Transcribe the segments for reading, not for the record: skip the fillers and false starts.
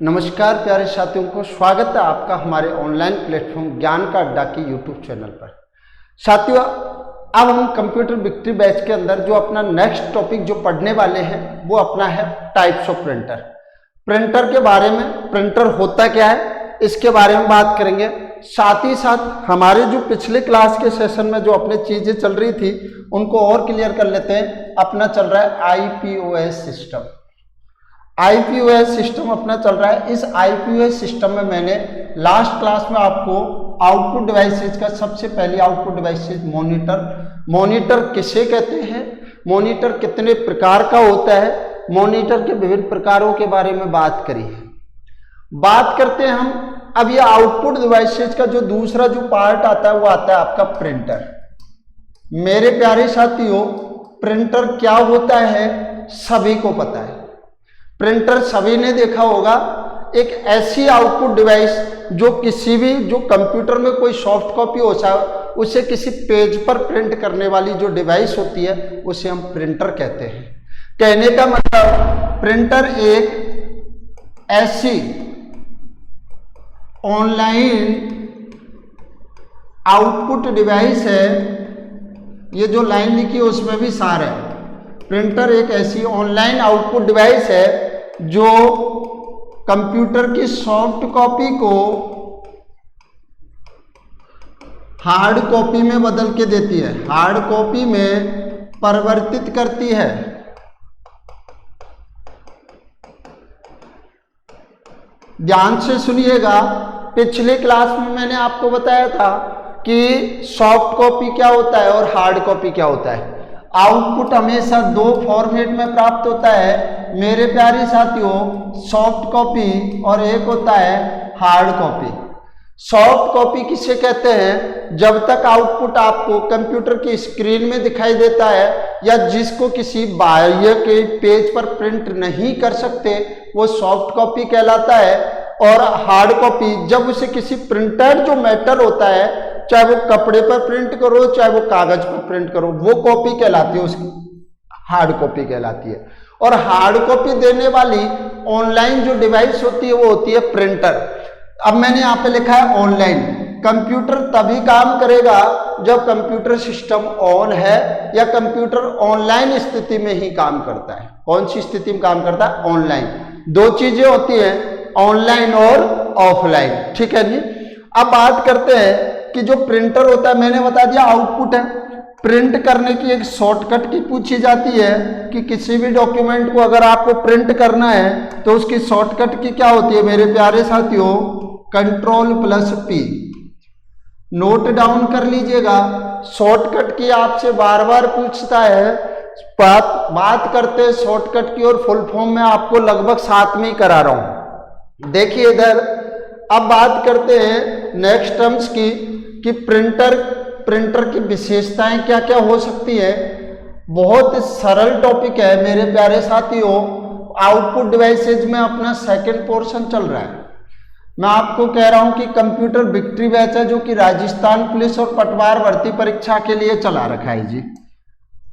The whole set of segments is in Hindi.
नमस्कार प्यारे साथियों को, स्वागत है आपका हमारे ऑनलाइन प्लेटफॉर्म ज्ञान का अड्डा की यूट्यूब चैनल पर। साथियों, अब हम कंप्यूटर विक्ट्री बैच के अंदर जो अपना नेक्स्ट टॉपिक जो पढ़ने वाले हैं वो अपना है टाइप्स ऑफ प्रिंटर। प्रिंटर के बारे में, प्रिंटर होता क्या है इसके बारे में बात करेंगे। साथ ही साथ हमारे जो पिछले क्लास के सेशन में जो अपने चीजें चल रही थी उनको और क्लियर कर लेते हैं। अपना चल रहा है आईपीओएस सिस्टम। आईपीओएस सिस्टम अपना चल रहा है। इस आईपीओएस सिस्टम में मैंने लास्ट क्लास में आपको आउटपुट डिवाइसेज का सबसे पहले आउटपुट डिवाइसेज मॉनिटर किसे कहते हैं, मॉनिटर कितने प्रकार का होता है, मॉनिटर के विभिन्न प्रकारों के बारे में बात करी है। बात करते हैं हम अब ये आउटपुट डिवाइसेज का जो दूसरा जो पार्ट आता है वो आता है आपका प्रिंटर। मेरे प्यारे साथियों, प्रिंटर क्या होता है सभी को पता है। प्रिंटर सभी ने देखा होगा, एक ऐसी आउटपुट डिवाइस जो किसी भी जो कंप्यूटर में कोई सॉफ्ट कॉपी होता है उसे किसी पेज पर प्रिंट करने वाली जो डिवाइस होती है उसे हम प्रिंटर कहते हैं। कहने का मतलब प्रिंटर एक ऐसी ऑनलाइन आउटपुट डिवाइस है, ये जो लाइन लिखी है उसमें भी सार है। प्रिंटर एक ऐसी ऑनलाइन आउटपुट डिवाइस है जो कंप्यूटर की सॉफ्ट कॉपी को हार्ड कॉपी में बदल के देती है, हार्ड कॉपी में परिवर्तित करती है। ध्यान से सुनिएगा, पिछले क्लास में मैंने आपको बताया था कि सॉफ्ट कॉपी क्या होता है और हार्ड कॉपी क्या होता है। आउटपुट हमेशा दो फॉर्मेट में प्राप्त होता है मेरे प्यारे साथियों, सॉफ्ट कॉपी और एक होता है हार्ड कॉपी। सॉफ्ट कॉपी किसे कहते हैं? जब तक आउटपुट आपको कंप्यूटर की स्क्रीन में दिखाई देता है या जिसको किसी बाह्य के पेज पर प्रिंट नहीं कर सकते वो सॉफ्ट कॉपी कहलाता है। और हार्ड कॉपी जब उसे किसी प्रिंटर जो मैटर होता है, चाहे वो कपड़े पर प्रिंट करो चाहे वो कागज पर प्रिंट करो, वो कॉपी कहलाती है, उसकी हार्ड कॉपी कहलाती है। और हार्ड कॉपी देने वाली ऑनलाइन जो डिवाइस होती है वो होती है प्रिंटर। अब मैंने यहाँ पे लिखा है ऑनलाइन। कंप्यूटर तभी काम करेगा जब कंप्यूटर सिस्टम ऑन है या कंप्यूटर ऑनलाइन स्थिति में ही काम करता है। कौन सी स्थिति में काम करता है? ऑनलाइन। दो चीजें होती हैं, ऑनलाइन और ऑफलाइन, ठीक है जी। अब बात करते हैं कि जो प्रिंटर होता है, मैंने बता दिया आउटपुट है। प्रिंट करने की एक शॉर्टकट की पूछी जाती है कि किसी भी डॉक्यूमेंट को अगर आपको प्रिंट करना है तो उसकी शॉर्टकट की क्या होती है मेरे प्यारे साथियों? Ctrl+P। नोट डाउन कर लीजिएगा, शॉर्टकट की आपसे बार बार पूछता है। बात करते हैं शॉर्टकट की और फुल फॉर्म में आपको लगभग साथ में ही करा रहा हूं। देखिए इधर, अब बात करते हैं नेक्स्ट टर्म्स की कि प्रिंटर की विशेषताएं क्या क्या हो सकती है। बहुत सरल टॉपिक है मेरे प्यारे साथियों। आउटपुट डिवाइसेज में अपना सेकंड पोर्शन चल रहा है। मैं आपको कह रहा हूं कि कंप्यूटर विक्ट्री बैच है जो कि राजस्थान पुलिस और पटवार भर्ती परीक्षा के लिए चला रखा है जी।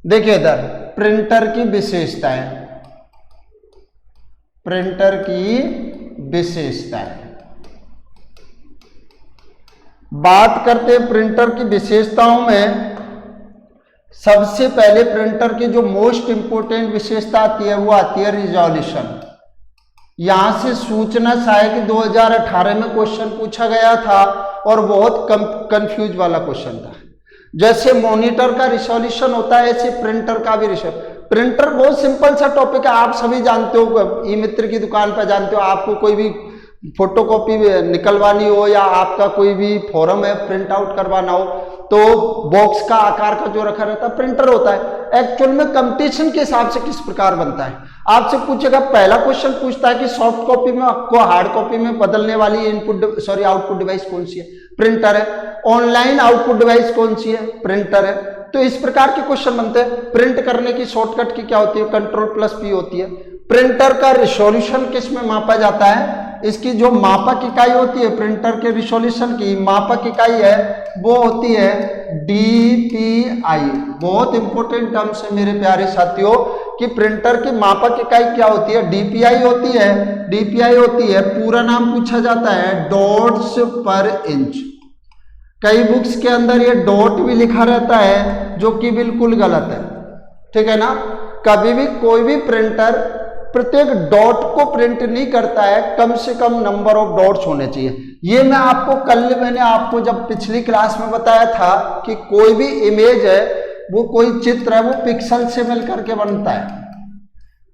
देखिए इधर प्रिंटर की विशेषताएं, प्रिंटर की विशेषताएं। बात करते हैं प्रिंटर की विशेषताओं में। सबसे पहले प्रिंटर की जो मोस्ट इंपोर्टेंट विशेषता आती है वो आती है रिजोल्यूशन। यहां से सूचना शायद 2018 में क्वेश्चन पूछा गया था और बहुत कंफ्यूज वाला क्वेश्चन था। जैसे मॉनिटर का रिजोल्यूशन होता है ऐसे प्रिंटर का भी प्रिंटर बहुत सिंपल सा टॉपिक है, आप सभी जानते हो। ई मित्र की दुकान पर जानते हो, आपको कोई भी फोटोकॉपी निकलवानी हो या आपका कोई भी फॉर्म है प्रिंट आउट करवाना हो तो बॉक्स का आकार का जो रखा रहता है प्रिंटर होता है। एक्चुअल में कंपटीशन के हिसाब से किस प्रकार बनता है आपसे पूछेगा। पहला क्वेश्चन पूछता है कि सॉफ्ट कॉपी में आपको हार्ड कॉपी में बदलने वाली आउटपुट डिवाइस कौन सी है? प्रिंटर है। ऑनलाइन आउटपुट डिवाइस कौन सी है? प्रिंटर है। तो इस प्रकार के क्वेश्चन बनते हैं। प्रिंट करने की शॉर्टकट की क्या होती है? Ctrl+P होती है। प्रिंटर का रिजोल्यूशन किस में मापा जाता है? इसकी जो मापक इकाई होती है प्रिंटर के रिजोल्यूशन की मापक इकाई है वो होती है DPI। बहुत इंपॉर्टेंट टर्म्स है मेरे प्यारे साथियों। कि प्रिंटर की मापक इकाई क्या होती है, डीपीआई होती है। डीपीआई होती है, पूरा नाम पूछा जाता है डॉट्स पर इंच। कई बुक्स के अंदर ये डॉट भी लिखा रहता है जो कि बिल्कुल गलत है, ठीक है ना। कभी भी कोई भी प्रिंटर प्रत्येक डॉट को प्रिंट नहीं करता है, कम से कम नंबर ऑफ डॉट्स होने चाहिए। ये मैंने आपको जब पिछली क्लास में बताया था कि कोई भी इमेज है, वो कोई चित्र है, वो पिक्सल से मिलकर के बनता है।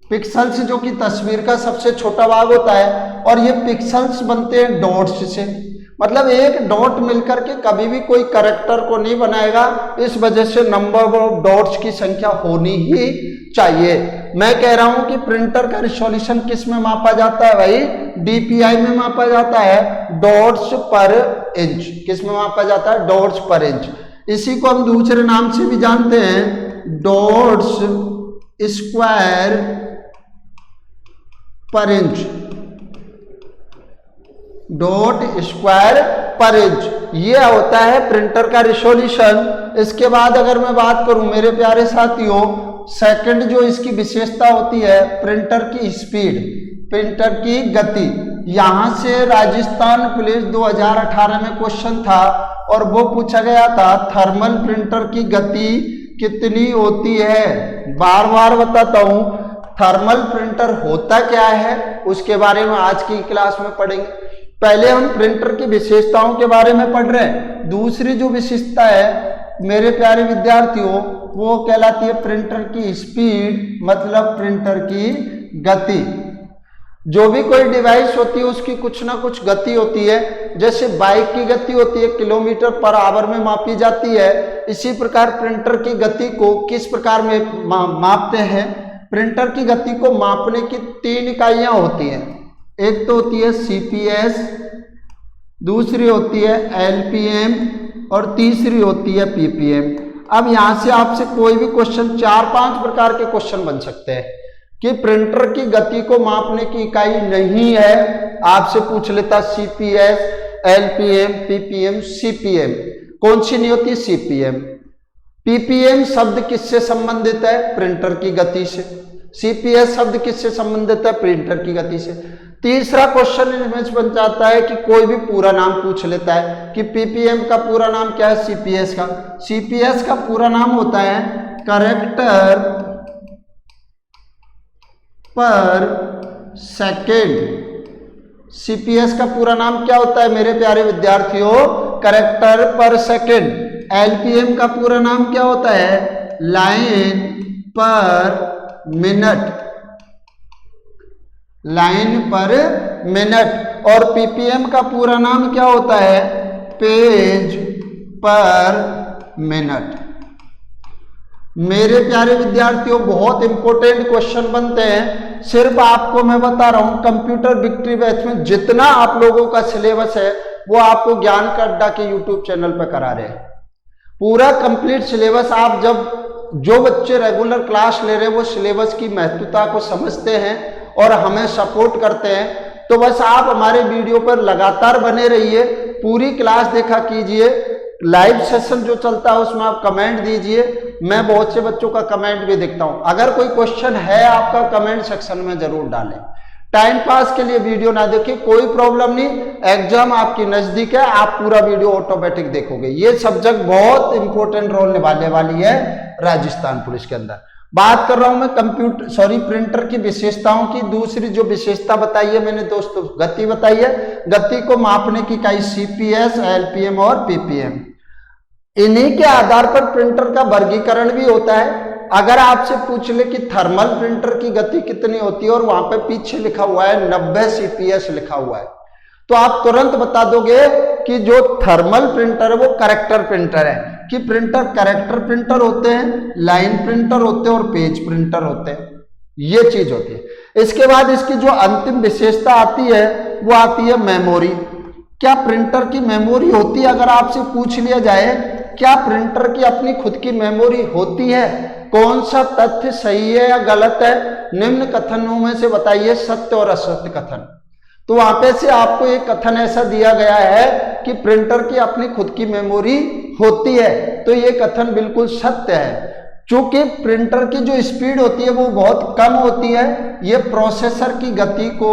पिक्सल्स जो कि तस्वीर का सबसे छोटा भाग होता है, और ये पिक्सल्स बनते हैं डॉट्स से। मतलब एक डॉट मिलकर के कभी भी कोई कैरेक्टर को नहीं बनाएगा, इस वजह से नंबर ऑफ डॉट्स की संख्या होनी ही चाहिए। मैं कह रहा हूं कि प्रिंटर का रिजोल्यूशन किस में मापा जाता है भाई, डीपीआई में मापा जाता है, डॉट्स पर इंच। किस में मापा जाता है, डॉट्स पर इंच। इसी को हम दूसरे नाम से भी जानते हैं, डॉट्स स्क्वायर पर इंच। डॉट स्क्वायर पर इंच ये होता है प्रिंटर का रिजोल्यूशन। इसके बाद अगर मैं बात करूं मेरे प्यारे साथियों, सेकंड जो इसकी विशेषता होती है, प्रिंटर की स्पीड, प्रिंटर की गति। यहां से राजस्थान पुलिस 2018 में क्वेश्चन था और वो पूछा गया था थर्मल प्रिंटर की गति कितनी होती है। बार बार बताता हूं, थर्मल प्रिंटर होता क्या है उसके बारे में आज की क्लास में पढ़ेंगे। पहले हम प्रिंटर की विशेषताओं के बारे में पढ़ रहे हैं। दूसरी जो विशेषता है मेरे प्यारे विद्यार्थियों, वो कहलाती है प्रिंटर की स्पीड, मतलब प्रिंटर की गति। जो भी कोई डिवाइस होती है उसकी कुछ ना कुछ गति होती है। जैसे बाइक की गति होती है किलोमीटर पर आवर में मापी जाती है, इसी प्रकार प्रिंटर की गति को किस प्रकार में मापते हैं। प्रिंटर की गति को मापने की 3 इकाइयां होती हैं। एक तो होती है सीपीएस, दूसरी होती है एलपीएम और तीसरी होती है पीपीएम। अब यहां से आपसे कोई भी क्वेश्चन 4-5 प्रकार के क्वेश्चन बन सकते हैं कि प्रिंटर की गति को मापने की इकाई नहीं है, आपसे पूछ लेता सीपीएस, एलपीएम, पीपीएम, सीपीएम। कौन सी नहीं होती, सीपीएम। पीपीएम शब्द किससे संबंधित है, प्रिंटर की गति से। सीपीएस शब्द किससे संबंधित है, प्रिंटर की गति से। तीसरा क्वेश्चन इनमें बन जाता है कि कोई भी पूरा नाम पूछ लेता है कि पीपीएम का पूरा नाम क्या है, सीपीएस का। सीपीएस का पूरा नाम होता है कैरेक्टर पर सेकेंड। सीपीएस का पूरा नाम क्या होता है मेरे प्यारे विद्यार्थियों, कैरेक्टर पर सेकेंड। एलपीएम का पूरा नाम क्या होता है, लाइन पर मिनट, लाइन पर मिनट। और पीपीएम का पूरा नाम क्या होता है, पेज पर मिनट। मेरे प्यारे विद्यार्थियों बहुत इंपॉर्टेंट क्वेश्चन बनते हैं। सिर्फ आपको मैं बता रहा हूं कंप्यूटर विक्ट्री बैच में जितना आप लोगों का सिलेबस है वो आपको ज्ञान का अड्डा के यूट्यूब चैनल पर करा रहे हैं। पूरा कंप्लीट सिलेबस आप जब जो बच्चे रेगुलर क्लास ले रहे हैं वो सिलेबस की महत्वता को समझते हैं और हमें सपोर्ट करते हैं, तो बस आप हमारे वीडियो पर लगातार बने रहिए, पूरी क्लास देखा कीजिए। लाइव सेशन जो चलता है उसमें आप कमेंट दीजिए, मैं बहुत से बच्चों का कमेंट भी देखता हूं। अगर कोई क्वेश्चन है आपका कमेंट सेक्शन में जरूर डालें। टाइम पास के लिए वीडियो ना देखिए, कोई प्रॉब्लम नहीं, एग्जाम आपकी नजदीक है, आप पूरा वीडियो ऑटोमेटिक देखोगे। ये सब्जेक्ट बहुत इंपॉर्टेंट रोल निभाने वाली है राजस्थान पुलिस के अंदर। बात कर रहा हूं मैं प्रिंटर की विशेषताओं की। दूसरी जो विशेषता बताई है मैंने दोस्तों, गति बताई है। गति को मापने की इकाई सीपीएस, एलपीएम और पीपीएम। इन्हीं के आधार पर प्रिंटर का वर्गीकरण भी होता है। अगर आपसे पूछ ले कि थर्मल प्रिंटर की गति कितनी होती है और वहां पे पीछे लिखा हुआ है 90 सीपीएस लिखा हुआ है, तो आप तुरंत बता दोगे कि जो थर्मल प्रिंटर है वो कैरेक्टर प्रिंटर है। कि प्रिंटर कैरेक्टर प्रिंटर होते हैं, लाइन प्रिंटर होते हैं और पेज प्रिंटर होते हैं, ये चीज होती है। इसके बाद इसकी जो अंतिम विशेषता आती है वो आती है मेमोरी। क्या प्रिंटर की मेमोरी होती है, अगर आपसे पूछ लिया जाए क्या प्रिंटर की अपनी खुद की मेमोरी होती है, कौन सा तथ्य सही है या गलत है, निम्न कथनों में से बताइए सत्य और असत्य कथन। तो वहां पे से आपको एक कथन ऐसा दिया गया है कि प्रिंटर की अपनी खुद की मेमोरी होती है, तो ये कथन बिल्कुल सत्य है। चूंकि प्रिंटर की जो स्पीड होती है वो बहुत कम होती है, ये प्रोसेसर की गति को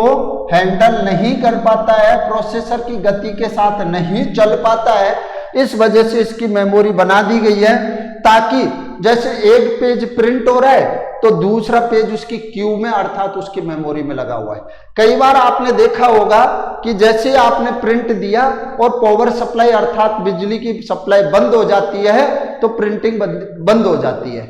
हैंडल नहीं कर पाता है, प्रोसेसर की गति के साथ नहीं चल पाता है। इस वजह से इसकी मेमोरी बना दी गई है ताकि जैसे एक पेज प्रिंट हो रहा है तो दूसरा पेज उसकी क्यू में अर्थात उसकी मेमोरी में लगा हुआ है। कई बार आपने देखा होगा कि जैसे आपने प्रिंट दिया और पावर सप्लाई अर्थात बिजली की सप्लाई बंद हो जाती है तो प्रिंटिंग बंद हो जाती है।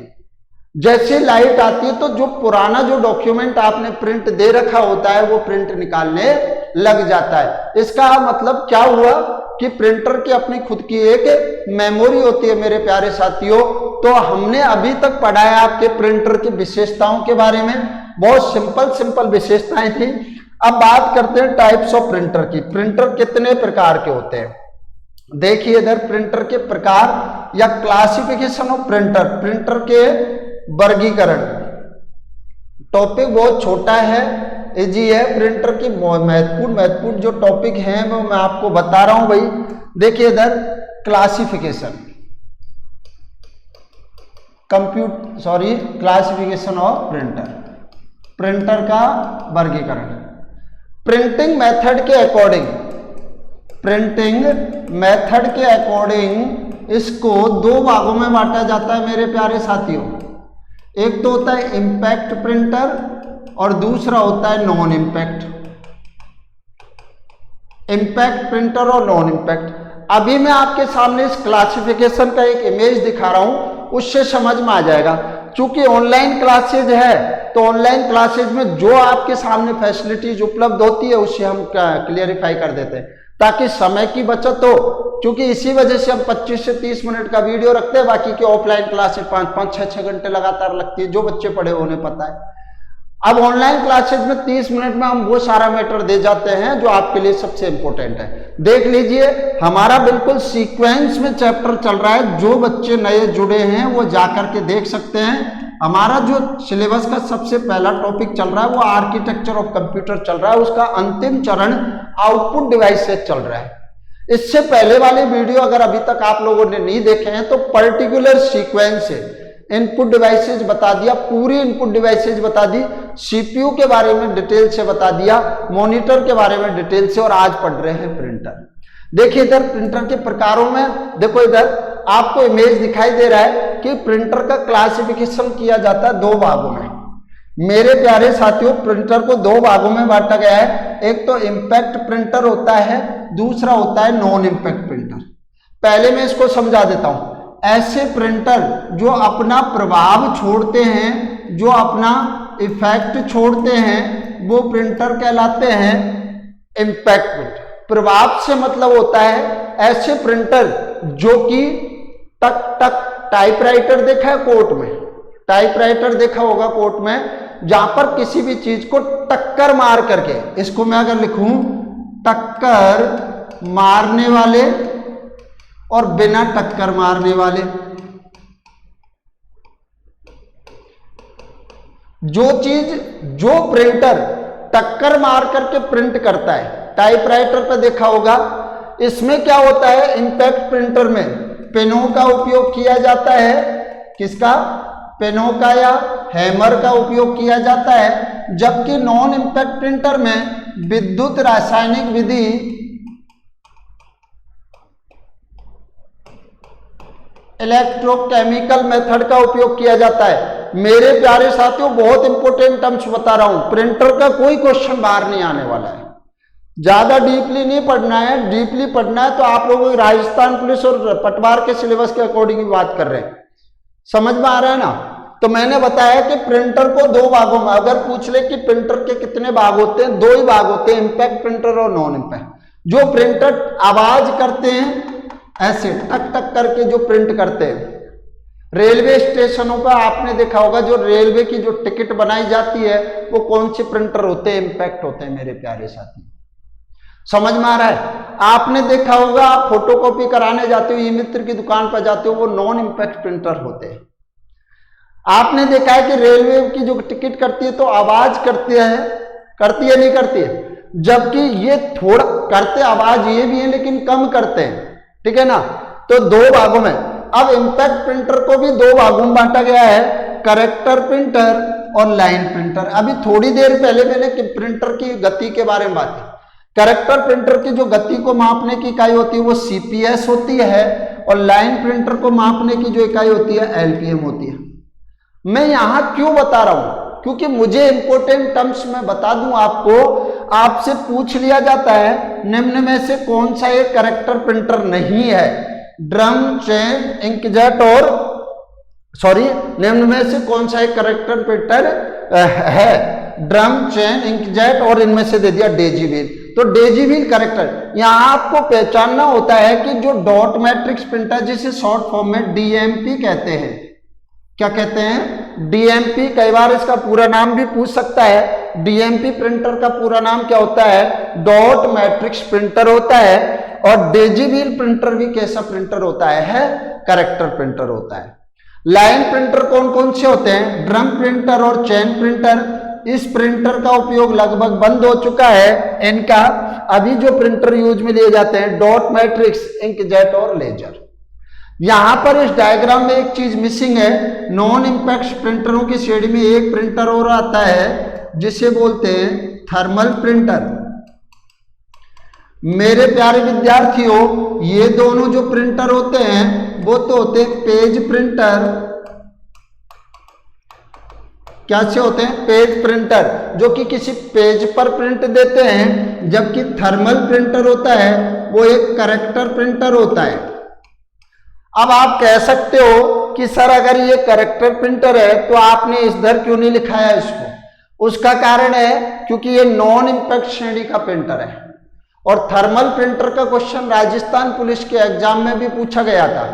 जैसे लाइट आती है तो जो पुराना जो डॉक्यूमेंट आपने प्रिंट दे रखा होता है वो प्रिंट निकालने लग जाता है। इसका मतलब क्या हुआ कि प्रिंटर की अपनी खुद की एक मेमोरी होती है मेरे प्यारे साथियों। तो हमने अभी तक पढ़ा है आपके प्रिंटर की विशेषताओं के बारे में, बहुत सिंपल विशेषताएं थी। अब बात करते हैं टाइप्स ऑफ प्रिंटर की। प्रिंटर कितने प्रकार के होते हैं, देखिए इधर प्रिंटर के प्रकार या क्लासिफिकेशन ऑफ प्रिंटर, प्रिंटर के वर्गीकरण। टॉपिक बहुत छोटा है, इजी है। प्रिंटर की महत्वपूर्ण जो टॉपिक है वो मैं आपको बता रहा हूं भाई। देखिए इधर classification, classification of printer, printer का वर्गीकरण। प्रिंटिंग मेथड के अकॉर्डिंग, प्रिंटिंग मेथड के अकॉर्डिंग इसको दो भागों में बांटा जाता है मेरे प्यारे साथियों। एक तो होता है इंपैक्ट प्रिंटर और दूसरा होता है नॉन इंपैक्ट। इंपैक्ट प्रिंटर और नॉन इंपैक्ट। अभी मैं आपके सामने इस क्लासिफिकेशन का एक इमेज दिखा रहा हूं, उससे समझ में आ जाएगा। चूंकि ऑनलाइन क्लासेज है तो ऑनलाइन क्लासेज में जो आपके सामने फैसिलिटीज उपलब्ध होती है उससे हम क्लियरिफाई कर देते हैं ताकि समय की बचत हो। क्योंकि इसी वजह से हम 25 से 30 मिनट का वीडियो रखते हैं, बाकी की ऑफलाइन क्लासेज 5-5, 6-6 घंटे लगातार लगती है, जो बच्चे पढ़े उन्हें पता है। अब ऑनलाइन क्लासेज में 30 मिनट में हम वो सारा मैटर दे जाते हैं जो आपके लिए सबसे इंपॉर्टेंट है। देख लीजिए हमारा बिल्कुल सीक्वेंस में चैप्टर चल रहा है, जो बच्चे नए जुड़े हैं वो जाकर के देख सकते हैं। हमारा जो सिलेबस का सबसे पहला टॉपिक चल रहा है वो आर्किटेक्चर ऑफ कंप्यूटर चल रहा है, उसका अंतिम चरण आउटपुट डिवाइसेस चल रहा है। इससे पहले वाले वीडियो अगर अभी तक आप लोगों ने नहीं देखे हैं तो पर्टिकुलर सीक्वेंस है, इनपुट डिवाइसेज बता दिया, पूरी इनपुट डिवाइसेज बता दी, सीपीयू के बारे में डिटेल से बता दिया, मॉनिटर के बारे में डिटेल से, और आज पढ़ रहे हैं प्रिंटर। देखिए इधर प्रिंटर के प्रकारों में, देखो इधर आपको इमेज दिखाई दे रहा है कि प्रिंटर का क्लासिफिकेशन किया जाता है दो भागों में। मेरे प्यारे साथियों प्रिंटर को दो भागों में बांटा गया है, एक तो इंपैक्ट प्रिंटर होता है, दूसरा होता है नॉन इंपैक्ट प्रिंटर। पहले मैं इसको समझा देता हूं। ऐसे प्रिंटर जो अपना प्रभाव छोड़ते हैं, जो अपना इफेक्ट छोड़ते हैं, वो प्रिंटर कहलाते हैं इंपैक्ट प्रिंटर। प्रभाव से मतलब होता है ऐसे प्रिंटर जो कि टक टक, टाइपराइटर देखा है कोर्ट में, टाइपराइटर देखा होगा कोर्ट में, जहां पर किसी भी चीज को टक्कर मार करके, इसको मैं अगर लिखूं टक्कर मारने वाले और बिना टक्कर मारने वाले, जो चीज, जो प्रिंटर टक्कर मार करके प्रिंट करता है, टाइपराइटर पे देखा होगा, इसमें क्या होता है, इंपैक्ट प्रिंटर में पेनों का उपयोग किया जाता है, किसका, पेनों का या हैमर का उपयोग किया जाता है। जबकि नॉन इंपैक्ट प्रिंटर में विद्युत रासायनिक विधि, इलेक्ट्रोकेमिकल मेथड का उपयोग किया जाता है। मेरे प्यारे साथियों बहुत इंपॉर्टेंट टर्म्स बता रहा हूं, प्रिंटर का कोई क्वेश्चन बाहर नहीं आने वाला है, ज्यादा डीपली नहीं पढ़ना है। डीपली पढ़ना है तो आप लोगों की राजस्थान पुलिस और पटवार के सिलेबस के अकॉर्डिंग बात कर रहे हैं, समझ में आ रहा है ना। तो मैंने बताया कि प्रिंटर को दो भागों में, अगर पूछ ले कि प्रिंटर के कितने भाग होते हैं, दो ही भाग होते हैं, इंपैक्ट प्रिंटर और नॉन इंपैक्ट। जो प्रिंटर आवाज करते हैं ऐसे टक टक करके जो प्रिंट करते हैं, रेलवे स्टेशनों पर आपने देखा होगा जो रेलवे की जो टिकट बनाई जाती है वो कौन से प्रिंटर होते हैं, इंपैक्ट होते हैं मेरे प्यारे साथी। समझ में आ रहा है। आपने देखा होगा आप फोटोकॉपी कराने जाते हो, ई मित्र की दुकान पर जाते हो, वो नॉन इंपैक्ट प्रिंटर होते हैं। आपने देखा है कि रेलवे की जो टिकट करती है तो आवाज करती है नहीं करती है, जबकि ये थोड़ा करते आवाज ये भी है लेकिन कम करते हैं, ठीक है ना। तो दो भागों में अब इम्पैक्ट प्रिंटर को भी दो भागों में बांटा गया है, कैरेक्टर प्रिंटर और लाइन प्रिंटर। अभी थोड़ी देर पहले मैंने प्रिंटर की गति के बारे में बात की। कैरेक्टर प्रिंटर की जो गति को मापने की इकाई होती है वो सीपीएस होती है, और लाइन प्रिंटर को मापने की जो इकाई होती है एलपीएम होती है। मैं यहां क्यों बता रहा हूं, क्योंकि मुझे इंपॉर्टेंट टर्म्स में बता दूं आपको, आपसे पूछ लिया जाता है निम्न में से कौन सा एक कैरेक्टर प्रिंटर नहीं है। ड्रम, चेन, इंकजेट और निम्न में से कौन सा एक कैरेक्टर प्रिंटर है। ड्रम, चेन, इंकजेट और इनमें से दे दिया डेजी व्हील। तो डेजी व्हील कैरेक्टर, यहां आपको पहचानना होता है कि जो डॉट मैट्रिक्स प्रिंटर, जिसे शॉर्ट फॉर्म में डीएमपी कहते हैं, क्या कहते हैं, डीएमपी। कई बार इसका पूरा नाम भी पूछ सकता है। डीएमपी प्रिंटर का पूरा नाम क्या होता है, डॉट मैट्रिक्स प्रिंटर होता है। और डेजी व्हील प्रिंटर भी कैसा प्रिंटर होता है कैरेक्टर प्रिंटर होता है। लाइन प्रिंटर कौन कौन से होते हैं, ड्रम प्रिंटर और चेन प्रिंटर। इस प्रिंटर का उपयोग लगभग बंद हो चुका है इनका। अभी जो प्रिंटर यूज में लिए जाते हैं डॉट मैट्रिक्स, इंकजेट और लेजर। यहां पर इस डायग्राम में एक चीज मिसिंग है। नॉन इंपैक्ट प्रिंटरों की श्रेणी में एक प्रिंटर और आता है जिसे बोलते हैं थर्मल प्रिंटर। मेरे प्यारे विद्यार्थियों, ये दोनों जो प्रिंटर होते हैं वो तो होते हैं पेज प्रिंटर। क्या से होते हैं, पेज प्रिंटर, जो कि किसी पेज पर प्रिंट देते हैं। जबकि थर्मल प्रिंटर होता है वो एक कैरेक्टर प्रिंटर होता है। अब आप कह सकते हो कि सर अगर ये कैरेक्टर प्रिंटर है तो आपने इधर क्यों नहीं लिखाया इसको। उसका कारण है क्योंकि ये नॉन इंपैक्ट श्रेणी का प्रिंटर है। और थर्मल प्रिंटर का क्वेश्चन राजस्थान पुलिस के एग्जाम में भी पूछा गया था।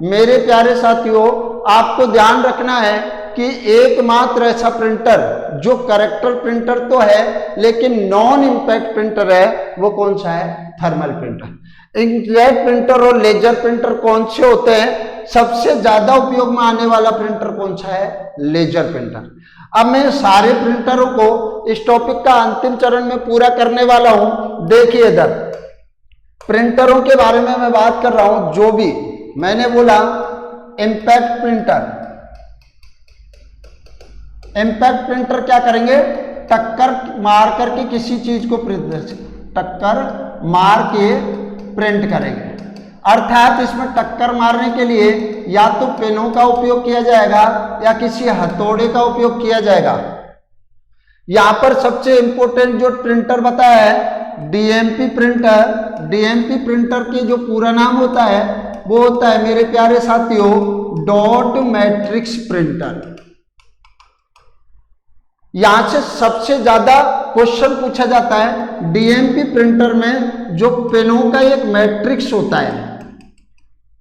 मेरे प्यारे साथियों, आपको ध्यान रखना है कि एकमात्र ऐसा प्रिंटर जो कैरेक्टर प्रिंटर तो है लेकिन नॉन इंपैक्ट प्रिंटर है, वो कौन सा है, थर्मल प्रिंटर। इंकजेट प्रिंटर और लेजर प्रिंटर कौन से होते हैं, सबसे ज्यादा उपयोग में आने वाला प्रिंटर कौन सा है, लेजर प्रिंटर। अब मैं सारे प्रिंटरों को इस टॉपिक का अंतिम चरण में पूरा करने वाला हूं। देखिए इधर प्रिंटरों के बारे में मैं बात कर रहा हूं। जो भी मैंने बोला इंपैक्ट प्रिंटर, इंपैक्ट प्रिंटर क्या करेंगे, टक्कर मार करके किसी चीज को टक्कर मार के प्रिंट करेंगे। अर्थात इसमें टक्कर मारने के लिए या तो पेनों का उपयोग किया जाएगा या किसी हथौड़े का उपयोग किया जाएगा। यहां पर सबसे इंपॉर्टेंट जो प्रिंटर बताया है डीएमपी प्रिंटर। डीएमपी प्रिंटर की जो पूरा नाम होता है वो होता है मेरे प्यारे साथियों डॉट मैट्रिक्स प्रिंटर। यहां से सबसे ज्यादा क्वेश्चन पूछा जाता है। डीएमपी प्रिंटर में जो पेनों का एक मैट्रिक्स होता है,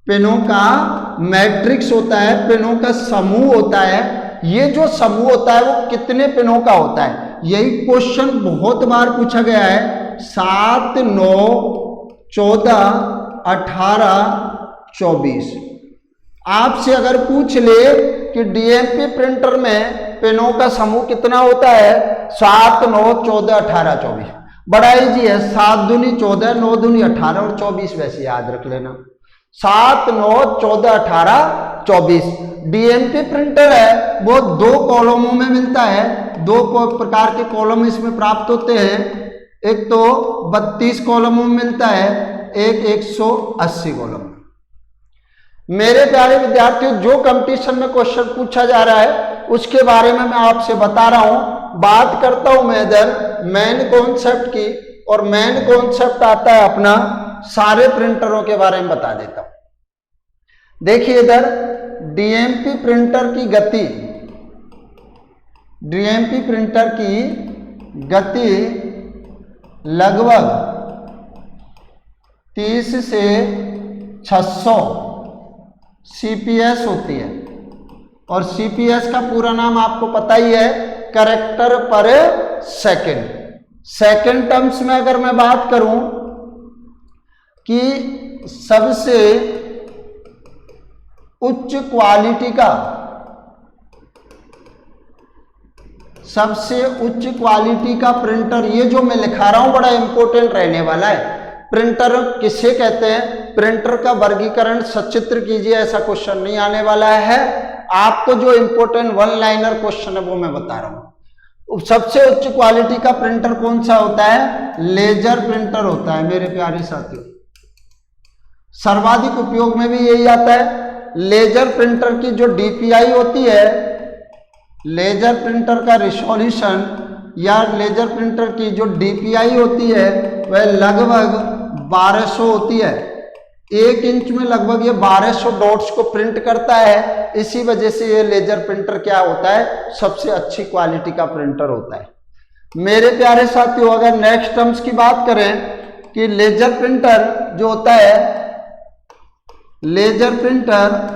पेनों का मैट्रिक्स होता है, पेनों का समूह होता है। ये जो समूह होता है वो कितने पेनों का होता है, यही क्वेश्चन बहुत बार पूछा गया है। 7, 9, 14, 18, 24। आपसे अगर पूछ ले कि डीएमपी प्रिंटर में पेनों का समूह कितना होता है, 7, 9, 14, 18, 24। बड़ा इजी है, 7 दूनी 14, 9 दूनी 18 और 24 वैसे याद रख लेना। 7, 9, 14, 18, 24। डीएमपी प्रिंटर है वो 2 कॉलमों में मिलता है। 2 प्रकार के कॉलम इसमें प्राप्त होते हैं। एक तो 32 कॉलमों में मिलता है, एक 180 कॉलम। मेरे प्यारे विद्यार्थियों, जो कंपटीशन में क्वेश्चन पूछा जा रहा है उसके बारे में मैं आपसे बता रहा हूं। बात करता हूं मैं इधर मेन कॉन्सेप्ट की, और मेन कॉन्सेप्ट आता है अपना सारे प्रिंटरों के बारे में बता देता हूं। देखिए इधर डीएमपी प्रिंटर की गति, डीएमपी प्रिंटर की गति लगभग 30 से 600 सीपीएस होती है। और सीपीएस का पूरा नाम आपको पता ही है, कैरेक्टर पर सेकंड। सेकंड टर्म्स में अगर मैं बात करूं कि सबसे उच्च क्वालिटी का, सबसे उच्च क्वालिटी का प्रिंटर, ये जो मैं लिखा रहा हूं बड़ा इंपॉर्टेंट रहने वाला है। प्रिंटर किसे कहते हैं, प्रिंटर का वर्गीकरण सचित्र कीजिए, ऐसा क्वेश्चन नहीं आने वाला है। आपको जो इंपॉर्टेंट वन लाइनर क्वेश्चन है वो मैं बता रहा हूं। सबसे उच्च क्वालिटी का प्रिंटर कौन सा होता है? लेजर प्रिंटर होता है मेरे प्यारे साथियों। सर्वाधिक उपयोग में भी यही आता है। लेजर प्रिंटर की जो डीपीआई होती है, लेजर प्रिंटर का रिजोल्यूशन या लेजर प्रिंटर की जो डीपीआई होती है वह लगभग 1200 होती है। 1 इंच में लगभग ये 1200 डॉट्स को प्रिंट करता है। इसी वजह से ये लेजर प्रिंटर क्या होता है? सबसे अच्छी क्वालिटी का प्रिंटर होता है। मेरे प्यारे साथियों, अगर नेक्स्ट टर्म्स की बात करें कि लेजर प्रिंटर जो होता है, laser printer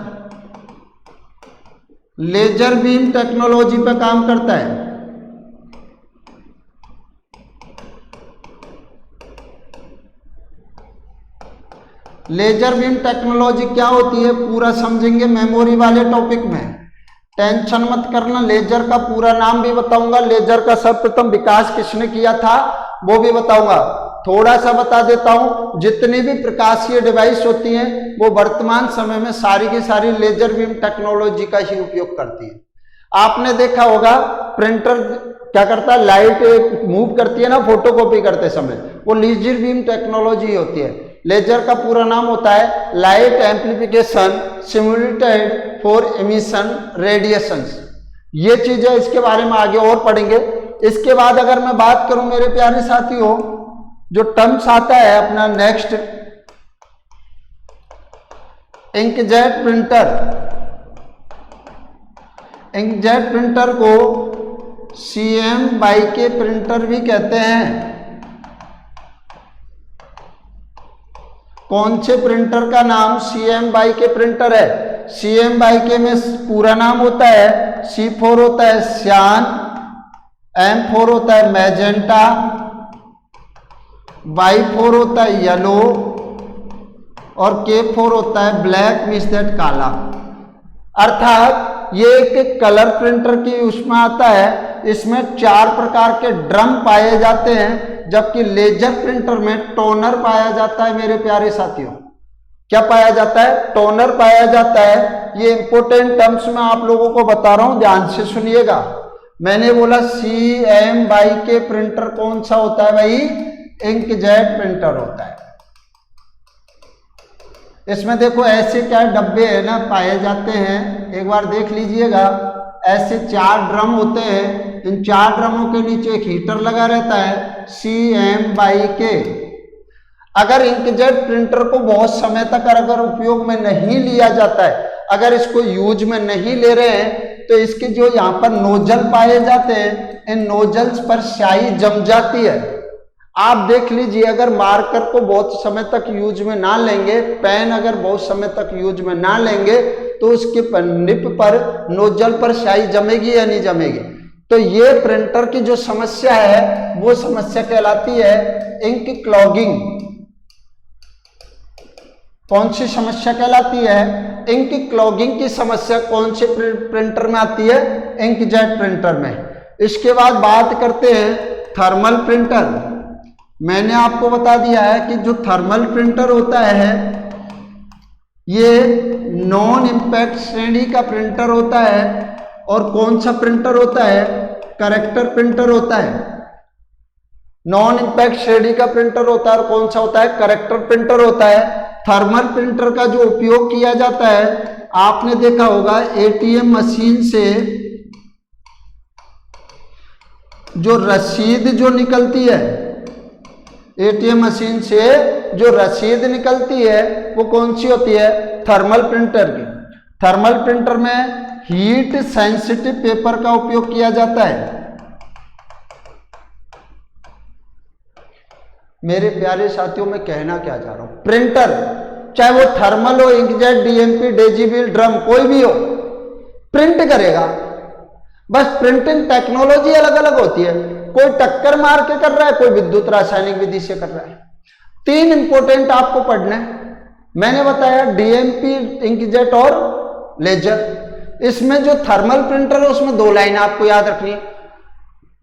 laser beam technology पर काम करता है। लेजर बीम टेक्नोलॉजी क्या होती है पूरा समझेंगे मेमोरी वाले टॉपिक में, टेंशन मत करना। लेजर का पूरा नाम भी बताऊंगा, लेजर का सर्वप्रथम विकास किसने किया था वो भी बताऊंगा। थोड़ा सा बता देता हूं, जितनी भी प्रकाशीय डिवाइस होती हैं वो वर्तमान समय में सारी की सारी लेजर बीम टेक्नोलॉजी का ही उपयोग करती है। आपने देखा होगा प्रिंटर क्या करता है, लाइट मूव करती है ना फोटोकॉपी करते समय, वो लेजर बीम टेक्नोलॉजी होती है। लेजर का पूरा नाम होता है light amplification simulated for emission radiations. ये चीजें इसके बारे में आगे और पढ़ेंगे। इसके बाद अगर मैं बात करूं मेरे प्यारे साथियों, जो टर्म्स आता है अपना next, inkjet printer. Inkjet printer को CM/K प्रिंटर भी कहते हैं। कौन से प्रिंटर का नाम CM/K प्रिंटर है? CM/K में पूरा नाम होता है, C4 होता है सियान, M4 होता है मैजेंटा, Y4 होता है येलो और K4 होता है ब्लैक मींस दैट काला। अर्थात ये एक कलर प्रिंटर की उसमें आता है। इसमें 4 प्रकार के ड्रम पाए जाते हैं, जबकि लेजर प्रिंटर में टोनर पाया जाता है। मेरे प्यारे साथियों, क्या पाया जाता है? टोनर पाया जाता है। ये इंपोर्टेंट टर्म्स मैं आप लोगों को बता रहा हूं, ध्यान से सुनिएगा। मैंने बोला CM/K प्रिंटर कौन सा होता है भाई? इंकजेट प्रिंटर होता है। इसमें देखो ऐसे क्या डब्बे है ना पाए जाते हैं, एक बार देख लीजिएगा। ऐसे 4 ड्रम होते हैं, इन 4 ड्रमों के नीचे एक हीटर लगा रहता है, CM/K। अगर इंकजेट प्रिंटर को बहुत समय तक अगर उपयोग में नहीं लिया जाता है, अगर इसको यूज में नहीं ले रहे हैं, तो इसके जो यहाँ पर नोजल पाए जाते हैं, इन नोजल्स पर स्याही जम जाती है। आप देख लीजिए, अगर मार्कर को बहुत समय तक यूज में ना लेंगे, पेन अगर बहुत समय तक यूज में ना लेंगे, तो उसके निप पर नोजल पर स्याही जमेगी या नहीं जमेगी। तो ये प्रिंटर की जो समस्या है वो समस्या कहलाती है इंक क्लॉगिंग। कौन सी समस्या कहलाती है? इंक क्लॉगिंग की समस्या कौन से प्रिंटर में आती है? इंकजेट प्रिंटर में। इसके बाद बात करते हैं थर्मल प्रिंटर। मैंने आपको बता दिया है कि जो थर्मल प्रिंटर होता है ये नॉन इम्पैक्ट श्रेणी का प्रिंटर होता है। और कौन सा प्रिंटर होता है? करेक्टर प्रिंटर होता है। नॉन इम्पैक्ट श्रेणी का प्रिंटर होता है और कौन सा होता है? करेक्टर प्रिंटर होता है। थर्मल प्रिंटर का जो उपयोग किया जाता है, आपने देखा होगा ATM मशीन से जो रसीद जो निकलती है, ATM मशीन से जो रसीद निकलती है वो कौन सी होती है? थर्मल प्रिंटर की। थर्मल प्रिंटर में हीट सेंसिटिव पेपर का उपयोग किया जाता है। मेरे प्यारे साथियों, मैं कहना क्या चाह रहा हूं, प्रिंटर चाहे वो थर्मल हो, इंकजेट, DMP, डेजीबिल, ड्रम, कोई भी हो, प्रिंट करेगा। बस प्रिंटिंग टेक्नोलॉजी अलग अलग होती है। कोई टक्कर मार के कर रहा है, कोई विद्युत रासायनिक विधि से कर रहा है। 3 इंपोर्टेंट आपको पढ़ने मैंने बताया, DMP, इंकजेट और लेजर। इसमें जो थर्मल प्रिंटर है उसमें 2 लाइन आपको याद रखनी है,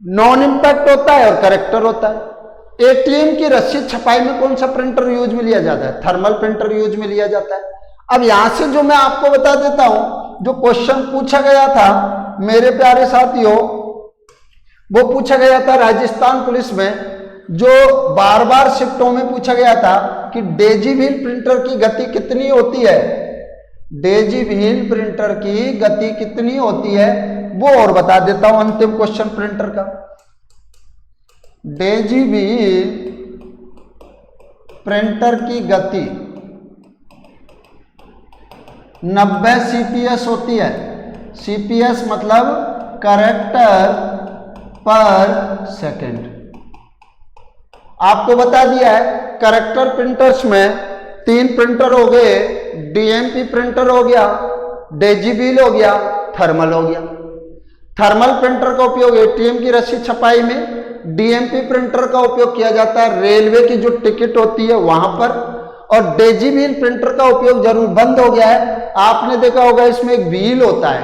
नॉन इंपैक्ट होता है और करेक्टर होता है। एटीएम की रसीद छपाई में कौन सा प्रिंटर यूज में लिया जाता है? थर्मल प्रिंटर यूज में लिया जाता है। अब यहां से जो मैं आपको बता देता हूं, जो क्वेश्चन पूछा गया था मेरे प्यारे साथियों, वो पूछा गया था राजस्थान पुलिस में, जो बार बार शिफ्टों में पूछा गया था कि डेजी व्हील प्रिंटर की गति कितनी होती है। डेजी व्हील प्रिंटर की गति कितनी होती है वो और बता देता हूं, अंतिम क्वेश्चन प्रिंटर का। डेजी व्हील प्रिंटर की गति 90 सीपीएस होती है। सीपीएस मतलब कैरेक्टर पर सेकंड। आपको बता दिया है कैरेक्टर प्रिंटर्स में 3 प्रिंटर हो गए, डीएमपी प्रिंटर हो गया, डेजी व्हील हो गया, थर्मल हो गया। थर्मल प्रिंटर का उपयोग एटीएम की रसीद छपाई में, डीएमपी प्रिंटर का उपयोग किया जाता है रेलवे की जो टिकट होती है वहां पर, और डेजी व्हील प्रिंटर का उपयोग जरूर बंद हो गया है। आपने देखा होगा इसमें एक व्हील होता है,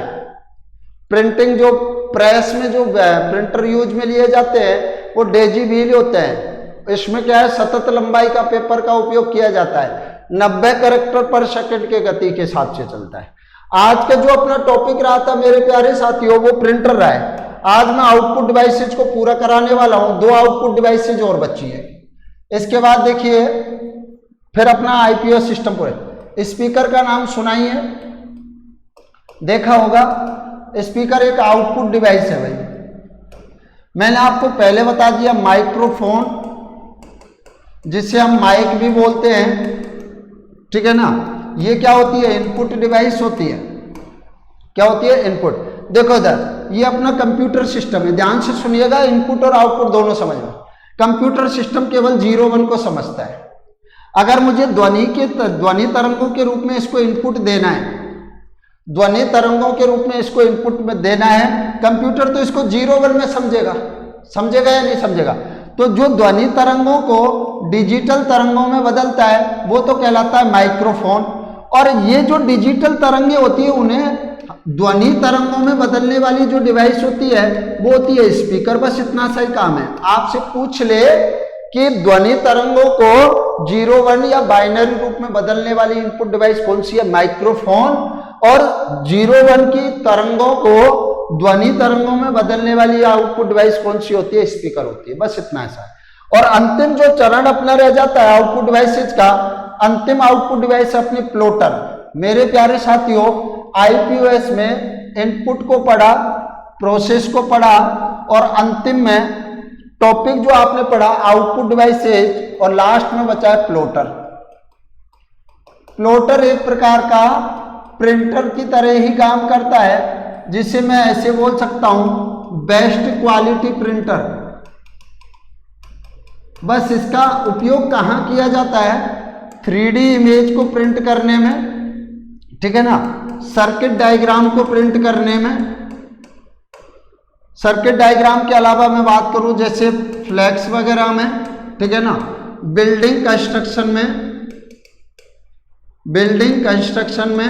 प्रिंटिंग जो प्रेस में जो प्रिंटर यूज में लिए जाते हैं वो डेजी व्हील होते हैं। इसमें क्या है, सतत लंबाई का पेपर का उपयोग किया जाता है, 90 कैरेक्टर पर सेकंड के गति के हिसाब से चलता है। आज का जो अपना टॉपिक रहा था मेरे प्यारे साथियों वो प्रिंटर रहा है। आज मैं आउटपुट डिवाइसेज को पूरा कराने वाला हूं, 2 आउटपुट डिवाइसेज और बची है। इसके बाद देखिए फिर अपना आईपीएस सिस्टम पर स्पीकर का नाम सुनाइए, देखा होगा। स्पीकर एक आउटपुट डिवाइस है भाई। मैंने आपको पहले बता दिया माइक्रोफोन, जिसे हम माइक भी बोलते हैं, ठीक है ना। ये क्या होती है, इनपुट डिवाइस होती है। क्या होती है, इनपुट। देखो इधर ये अपना कंप्यूटर सिस्टम है, ध्यान से सुनिएगा, इनपुट और आउटपुट दोनों समझना। कंप्यूटर सिस्टम केवल 0-1 को समझता है। अगर मुझे ध्वनि तरंगों के रूप में इसको इनपुट देना है, ध्वनि तरंगों के रूप में इसको इनपुट में देना है, कंप्यूटर तो इसको 0-1 में समझेगा, समझेगा या नहीं समझेगा। तो जो ध्वनि तरंगों को डिजिटल तरंगों में बदलता है वो तो कहलाता है माइक्रोफोन। और ये जो डिजिटल तरंगें होती है उन्हें ध्वनि तरंगों में बदलने वाली जो डिवाइस होती है वो होती है स्पीकर। बस इतना सा ही काम है। आपसे पूछ ले कि ध्वनि तरंगों को 0-1 या बाइनरी रूप में बदलने वाली इनपुट डिवाइस कौन सी है, माइक्रोफोन। और 0-1 की तरंगों को ध्वनि तरंगों में बदलने वाली आउटपुट डिवाइस कौन सी होती है, स्पीकर होती है। बस इतना ऐसा है। और अंतिम जो चरण अपना रह जाता है आउटपुट डिवाइसेज का, अंतिम आउटपुट डिवाइस अपनी प्लॉटर। मेरे प्यारे साथियों, आईपीओएस में इनपुट को पढ़ा, प्रोसेस को पढ़ा, और अंतिम में टॉपिक जो आपने पढ़ा आउटपुट डिवाइसेज, और लास्ट में बचा है प्लॉटर। प्लॉटर एक प्रकार का प्रिंटर की तरह ही काम करता है, जिसे मैं ऐसे बोल सकता हूं बेस्ट क्वालिटी प्रिंटर। बस इसका उपयोग कहां किया जाता है, 3D इमेज को प्रिंट करने में, ठीक है ना, सर्किट डायग्राम को प्रिंट करने में। सर्किट डायग्राम के अलावा मैं बात करूं जैसे फ्लैक्स वगैरह में, ठीक है ना, बिल्डिंग कंस्ट्रक्शन में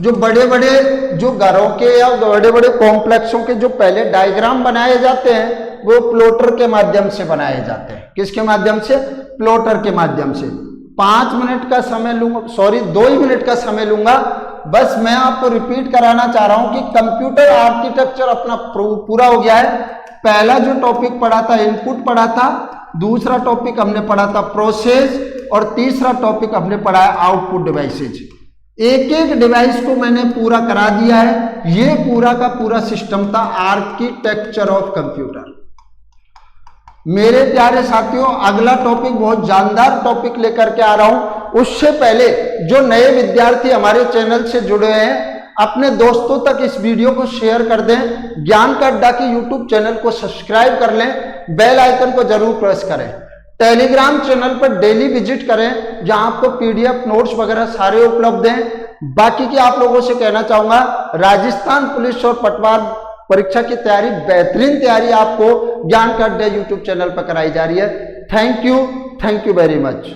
जो बड़े बड़े जो घरों के या बड़े बड़े कॉम्प्लेक्सों के जो पहले डायग्राम बनाए जाते हैं वो प्लॉटर के माध्यम से बनाए जाते हैं। किसके माध्यम से, प्लॉटर के माध्यम से। 5 मिनट का समय लूंगा, 2 ही मिनट का समय लूंगा। बस मैं आपको रिपीट कराना चाह रहा हूं कि कंप्यूटर आर्किटेक्चर अपना पूरा हो गया है। पहला जो टॉपिक पढ़ा था इनपुट पढ़ा था, दूसरा टॉपिक हमने पढ़ा था प्रोसेस, और तीसरा टॉपिक हमने पढ़ा है आउटपुट डिवाइसेज। एक एक डिवाइस को मैंने पूरा करा दिया है। ये पूरा का पूरा सिस्टम था आर्किटेक्चर ऑफ कंप्यूटर। मेरे प्यारे साथियों, अगला टॉपिक बहुत जानदार टॉपिक लेकर के आ रहा हूं। उससे पहले जो नए विद्यार्थी हमारे चैनल से जुड़े हैं, अपने दोस्तों तक इस वीडियो को शेयर कर दें। ज्ञान का अड्डा की यूट्यूब चैनल को सब्सक्राइब कर लें, बेल आइकन को जरूर प्रेस करें। टेलीग्राम चैनल पर डेली विजिट करें, जहां आपको पीडीएफ नोट्स वगैरह सारे उपलब्ध हैं। बाकी की आप लोगों से कहना चाहूंगा, राजस्थान पुलिस और पटवार परीक्षा की तैयारी, बेहतरीन तैयारी आपको ज्ञान का अड्डा यूट्यूब चैनल पर कराई जा रही है। Thank you very much.